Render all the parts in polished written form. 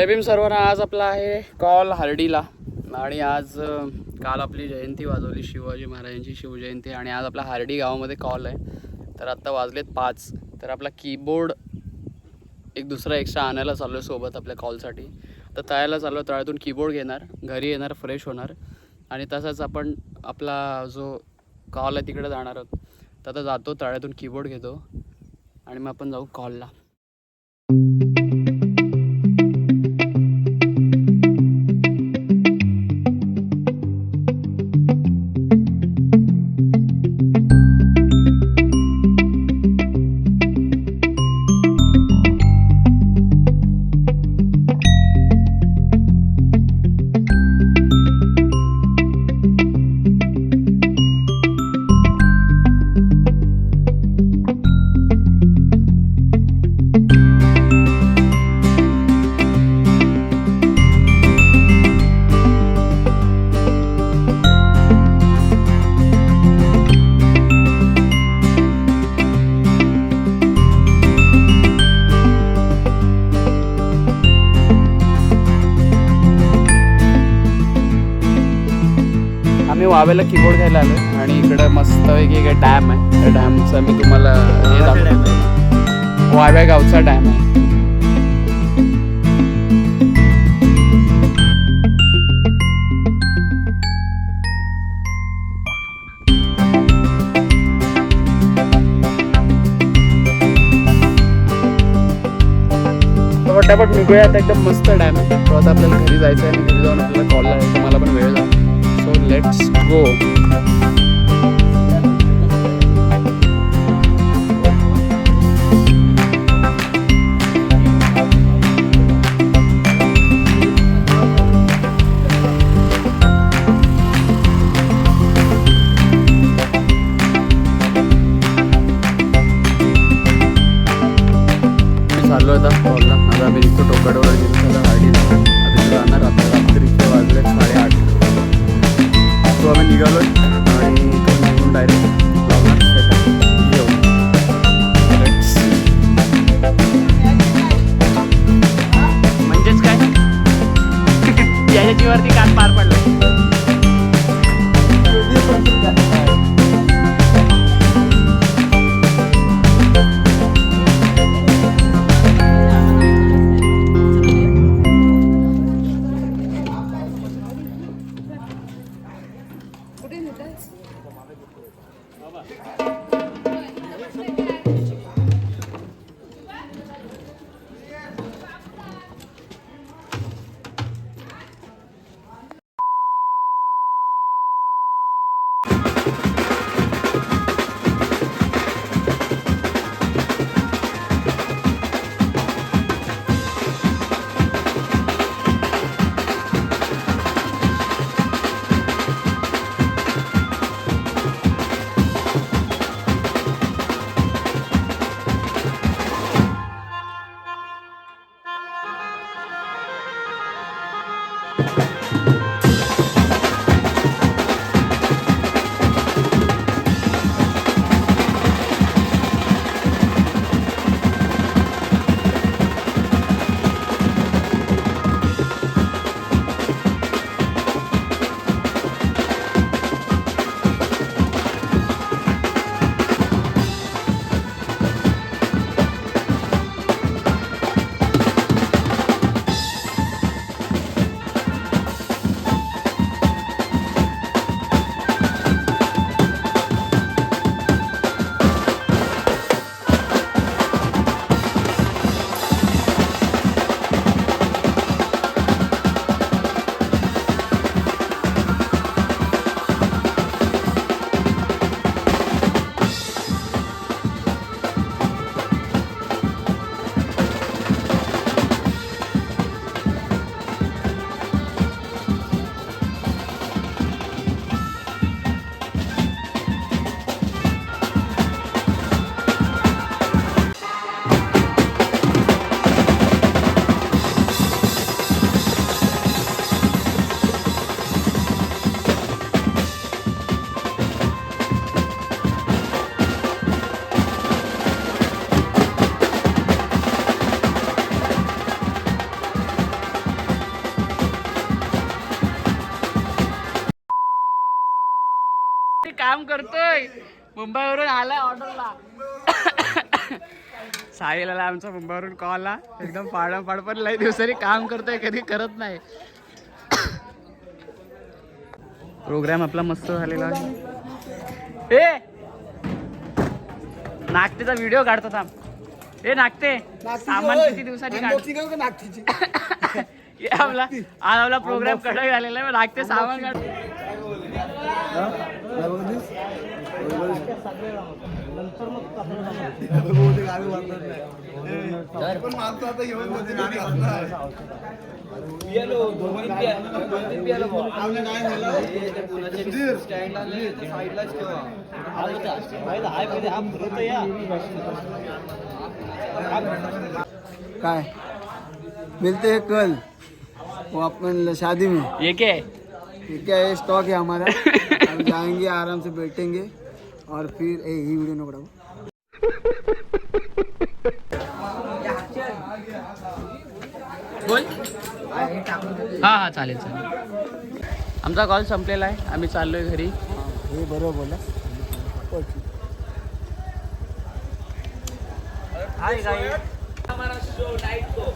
जय भीम सर्वांना. आज आपला आहे कॉल हर्डीला आणि आज काल आपली जयंती वाजवली, शिवाजी महाराजांची शिवजयंती, आणि आज आपला हर्डी गावामध्ये कॉल आहे. तर आत्ता वाजलेत 5. तर आपला कीबोर्ड एक दुसरा एक्स्ट्रा आणायला चाललो आहे सोबत आपल्या कॉलसाठी. तर तळ्याला चाललो, तळ्यातून कीबोर्ड घेणार, घरी येणार, फ्रेश होणार आणि तसंच आपण आपला जो कॉल आहे तिकडे जाणार आहोत. तर आता जातो, तळ्यातून कीबोर्ड घेतो आणि मग आपण जाऊ कॉलला. आम्ही वावेला कीबोर्ड घ्यायला आलो आणि इकडं मस्तपैकी एक डॅम आहे. त्या डॅमचा मी तुम्हाला हे दाखवतो. वाव्या गावचा डॅम आहे. पटापट निघूया, आता एकदम मस्त डॅम आहे. तो आता आपल्याला घरी जायचं आहे आणि घरी जाऊन आपल्याला कॉल लावायचं. मला पण वेळ झाला. So let's go. चाललो आता कॉलला. आता आम्ही निघतो टोकाडवर गेलो त्याला गाडीला. आता जाणार आता रात्रीचे वाजले 8:30. तो आम्ही निघालो आणि निघून डायरेक्ट म्हणजेच काय याच्या जीवावरती कान पार पडलं. मुंबईवरून आलाय ऑर्डरला. साहिल आला आमचा मुंबईवरून कॉल आला. एकदम पाड पण लई दिवसांनी काम करतोय, कधी करत नाही. प्रोग्राम आपला मस्त झालेला आहे. ए नागतेचा व्हिडिओ काढतो थांब. ए नागते सामान किती दिवसांनी आपला आज आपला प्रोग्राम कडक झालेला आहे. नागते सामान काढ. काय मिलते हैं कल वो अपन शादी में. ये क्या है? ये क्या है, स्टॉक है हमारा. हम जाएंगे आराम से बैठेंगे और फिर ही वीडियो न बनाओ. बोल. हा चालेल. आमचा कॉल संपलेला आहे. आम्ही चाललोय घरी. हे बरोबर बोला.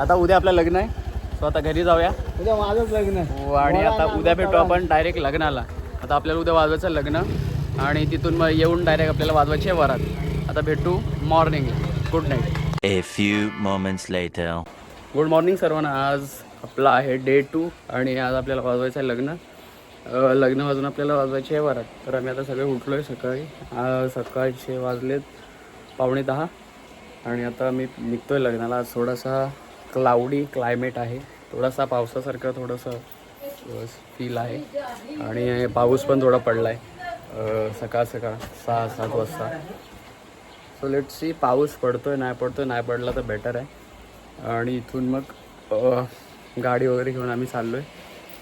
आता उद्या आपलं लग्न आहे, सो आता घरी जाऊया. उद्या माझंच लग्न आहे. आणि आता उद्या भेटू आपण डायरेक्ट लग्नाला. आता आपल्याला उद्या वाजवायचं लग्न आणि तिथून मग येऊन डायरेक्ट आपल्याला वाजवायचे वरात. आता भेटू मॉर्निंगला. Good night. A few moments later. Good morning सर्वांना. आज आपला आहे डे 2 आणि आज आपल्याला वाजवायचं आहे लग्न. लग्न वाजून आपल्याला वाजवायचे आहे वरात. तर आम्ही आता सगळे उठलो आहे सकाळी. सकाळचे वाजलेत 9:15 आणि आता मी निघतो आहे लग्नाला. आज थोडासा क्लाउडी क्लायमेट आहे, थोडासा पावसासारखं थोडंसं फील आहे आणि पाऊस पण थोडा पडला आहे सकाळ 6-7 वाजता. सो लेट सी पाऊस पडतोय नाही पडतोय. नाही पडला तर बेटर आहे. आणि इथून मग गाडी वगैरे घेऊन आम्ही चाललो आहे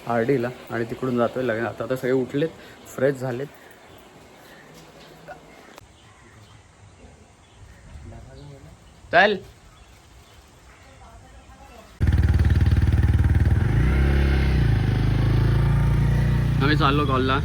हार्डीला आणि तिकडून जातो आहे लग्न. आता सगळे उठलेत, फ्रेश झालेत. चल आम्ही चाललो कॉलला.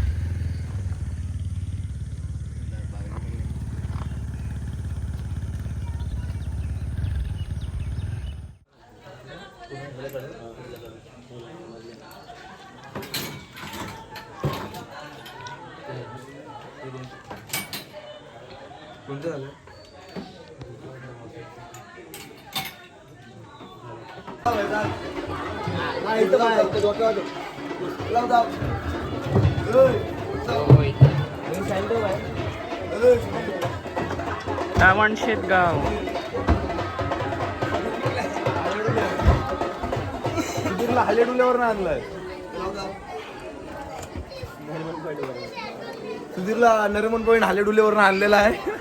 कोणतं झालं? रावण शेतगाव. हालेडुल्यावर आणलाय. सुधीरला नरिमन पॉईंट हालेडुल्यावर आणलेला आहे.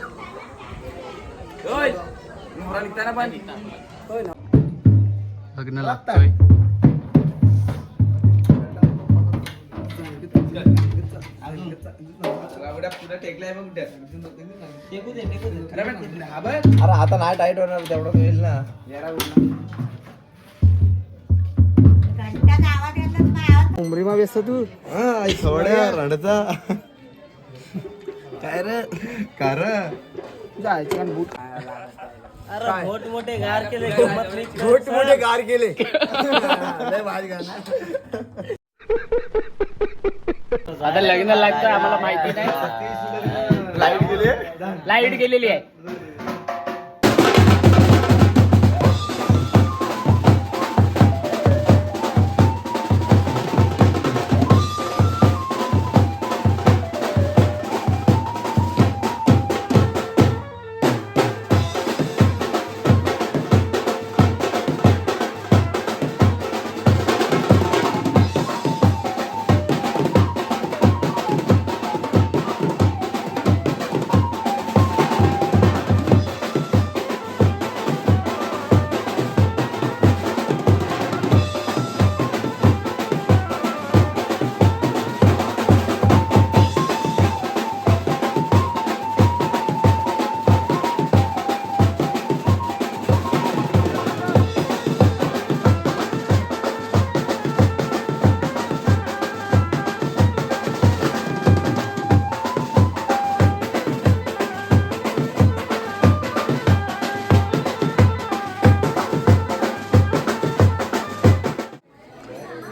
लग्न लागतोय. अरे आता नाही टाईट होणार, तेवढं होईल ना. उमरीमा व्यस्त तू रडचा काय रे कार जायचं बूट. मोठे गार केले. आता लग्न लागतं आम्हाला माहिती नाही. लाईट गेलेली आहे.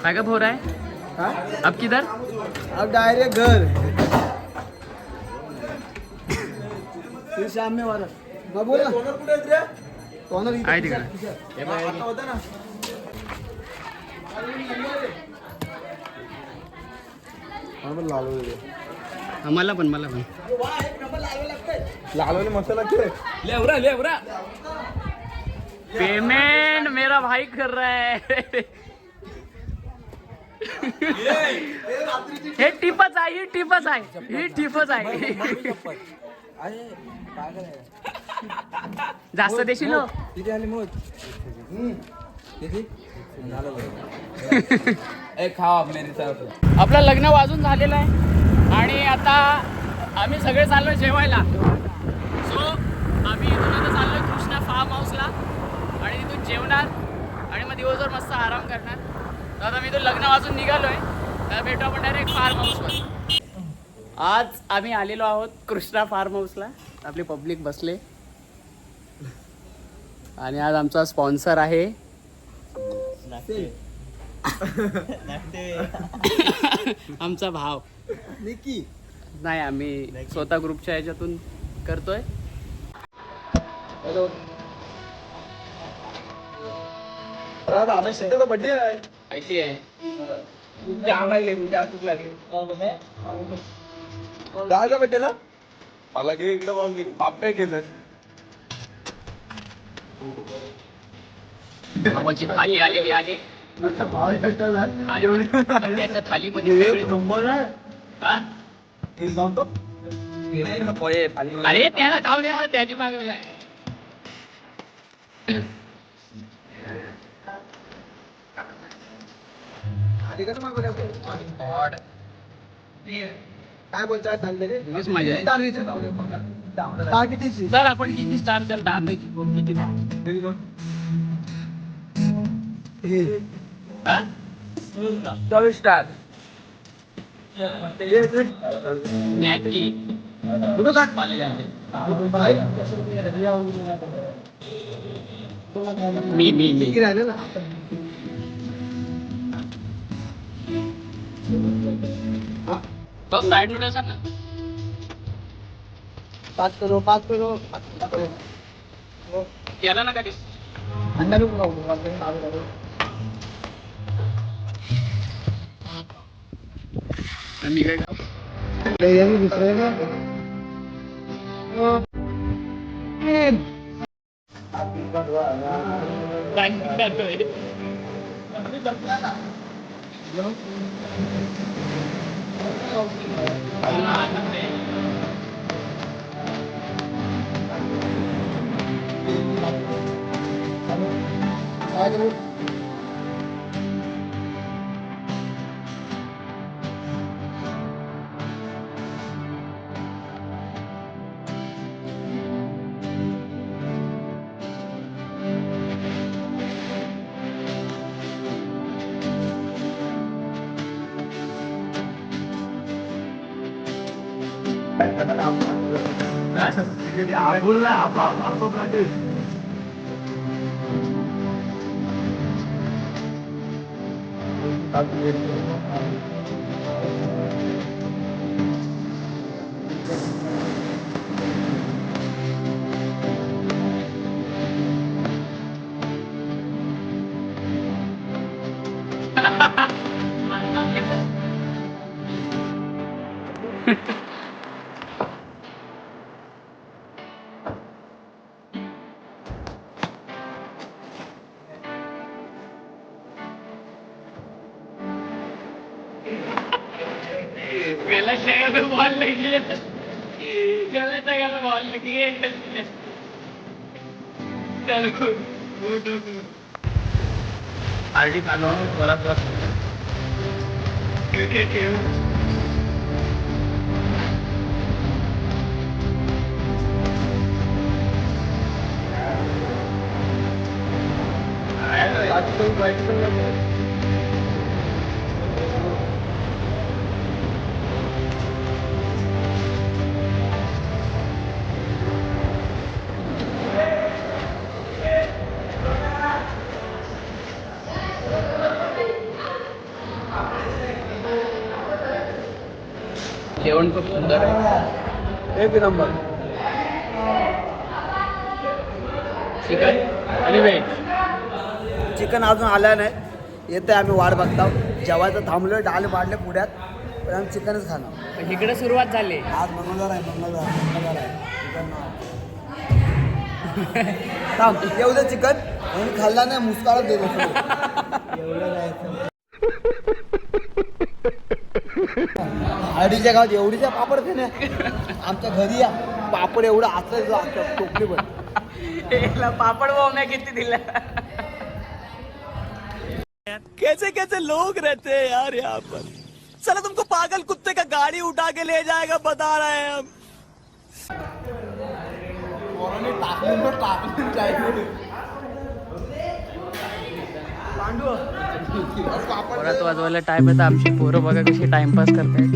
पैकअप हो रहा है हाँ? अब किधर अब डायरेक्ट घर फिर शाम में वाला मैं बोल ना कॉर्नर आहे तिकडे होता ना मला पण मला पण लालवाले मसाला पेमेंट मेरा भाई कर रहा है हे टिपच आहे ही टिपच आहे जास्त देशील हो. आपलं लग्न वाजून झालेलं आहे आणि आता आम्ही सगळे चाललोय जेवायला. सो आम्ही इथून आता चाललोय कृष्णा फार्म हाऊसला आणि तिथून जेवणार आणि मग दिवसभर मस्त आराम करणार. तर आता मी इथून लग्न वाजून निघालोय तर भेटू आपण डायरेक्ट फार्म हाऊसवर. आज आम्ही आलेलो आहोत कृष्णा फार्म हाऊसला. आपली पब्लिक बसले आणि आज आमचा स्पॉन्सर आहे आमचा भाव निकी नाही. आम्ही स्वतः ग्रुपच्या ह्याच्यातून करतोय. बर्थडे आहे ऐसी आहे काय भेटेल मला घे एकदम पापे घेतात थाली आलेली आहे. थालीमध्ये अरे त्याला खाऊ द्या त्याची मागणी आहे. काय बोलतात मजा आहे. सर आपण किती स्टार द्याल? 10 पैकी किती द्याल? हा? 24 स्टार नक्की. मी राहिलं ना तो साइड मध्ये सांग ना. 5 करो 5 करो केला ना कधी अंडा मी मी काय दुसरे गलत जगह पे बॉल लगी है. गलत जगह पे बॉल लगी है. चलो आरडी खानो बराबर क्रिकेट जेवण खूप सुंदर आहे. एक नंबर. चिकन आणि व्हेज. चिकन अजून आलं नाही, येते आम्ही वाट बघता. जेवायचं थांबलोय, डाल वाढले पुढ्यात, पण आम्ही चिकनच खाणार. इकडे सुरुवात झाली. आज मंगळवार आहे. चिकन थांब येऊ दे चिकन. म्हणून खाल्ला नाही, मुस्काळच देतो एवढं जायचं. हळदीच्या गावात एवढीच्या पापड खाणे. आमच्या घरी या पापड एवढं असं टोपली पण. पापड बोम्या किती दिल्या. कैसे कैसे लोग रहते हैं यार यहाँ पर. चलो तुमको पागल कुत्ते का गाड़ी उठा के ले जाएगा, बता रहे हैं हम. परत वाजवायला टाइम आहे तर आमची पोरं बघा कशी टाइमपास करतायत.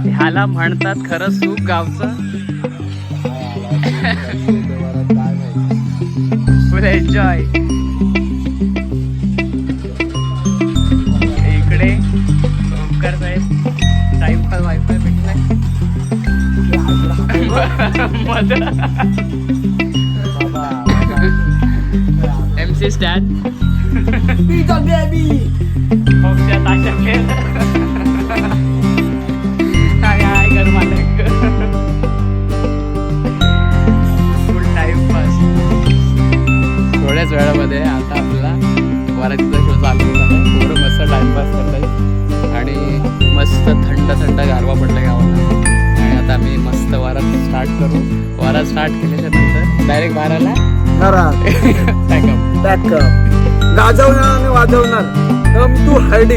ह्याला म्हणतात खरं सुख गावचं. Full enjoy. इकडे ओमकार साहेब टाइमपास वायफाय भेटलाय. MC Stan full timepass. थोड्याच वेळामध्ये आता आपला वरातीचा शो चालू होता आहे. पोरं मस्त टाइमपास करतात आणि मस्त थंड थंड गारवा पडला गावाला. आणि आता आम्ही मस्त वरात स्टार्ट करू. वरात स्टार्ट केल्याच्या नंतर डायरेक्ट बाराला गाजवणार आणि वाजवणार तू हळदी.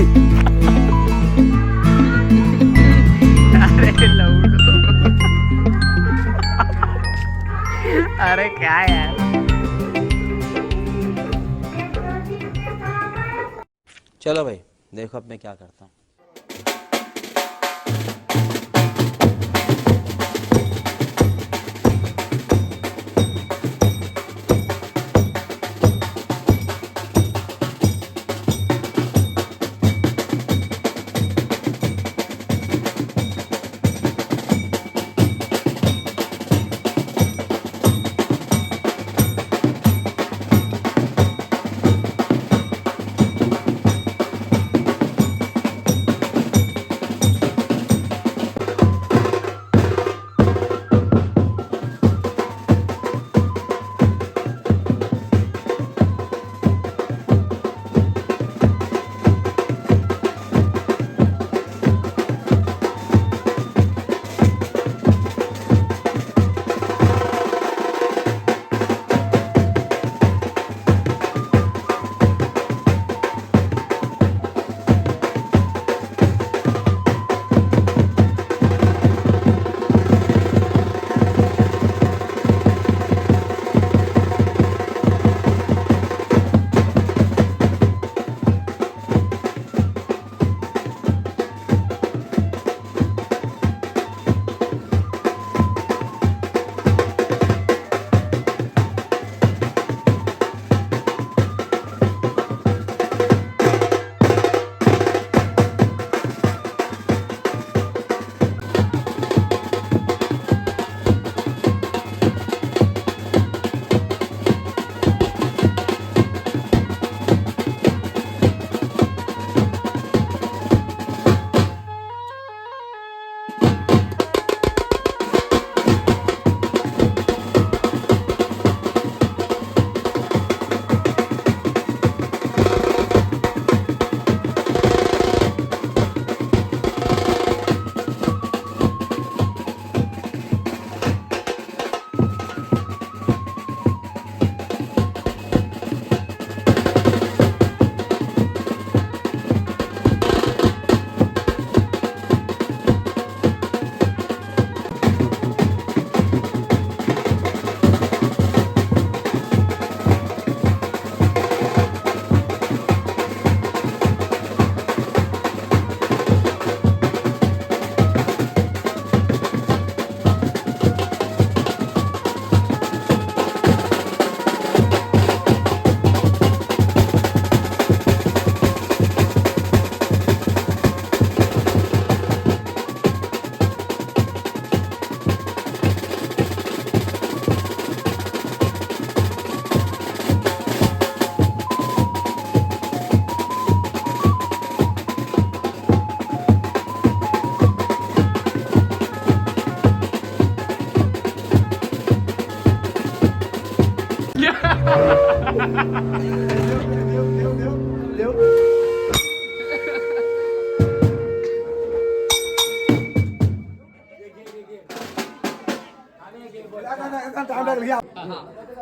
अरे लवडू. अरे काय यार. चलो भाई देखो अब मैं क्या करता हूँ.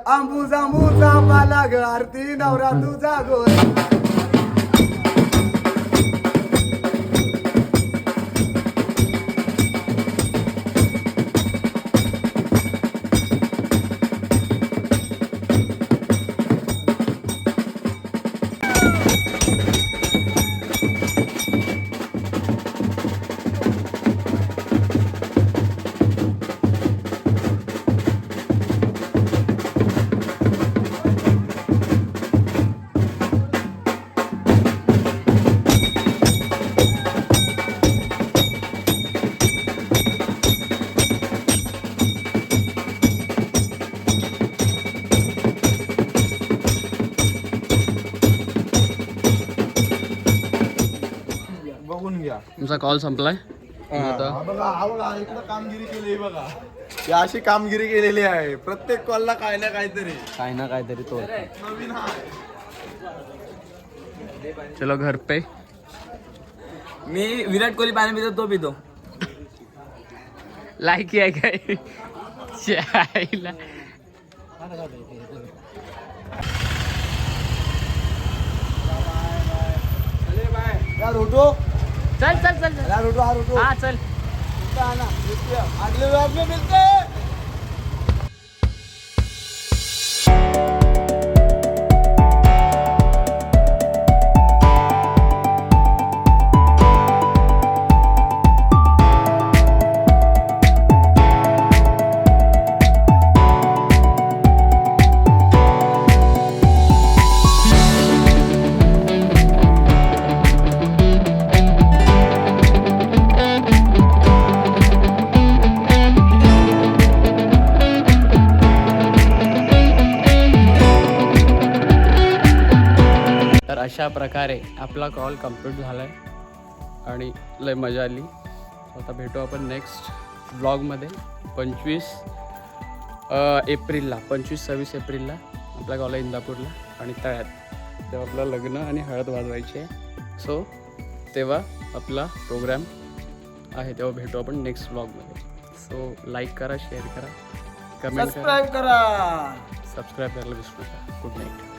आंबूजा पाला ग आरती नवरा तुझा गोरा. बघून घ्या. तुमचा कॉल संपलाय आता हा बघा इकडं कामगिरी केली बघा. ही अशी कामगिरी केलेली आहे. प्रत्येक कॉलला काय ना काहीतरी काय ना काहीतरी तो नवीन आहे. चलो घर पे. मी विराट कोहली पाणी पितो तो पितो. लाईक आहे काय चायला. यार उठो चल चल चल चल. यार उठो यार उठो. हा चल. अगले व्लॉग में मिलते हैं. तर अशा प्रकारे आपला कॉल कंप्लीट झाला आहे आणि लय मजा आली. आता भेटू आपण नेक्स्ट व्लॉगमध्ये 25 एप्रिलला 25-26 एप्रिलला आपला कॉल आहे इंदापूरला आणि तळ्यात. तेव्हा आपलं लग्न आणि हळद वाजवायची आहे. सो तेव्हा आपला प्रोग्राम आहे. तेव्हा भेटू आपण नेक्स्ट व्लॉगमध्ये. सो लाईक करा, शेअर करा, कमेंट करा, सबस्क्राईब करा. सबस्क्राईब करायला विसरू नका. Good night.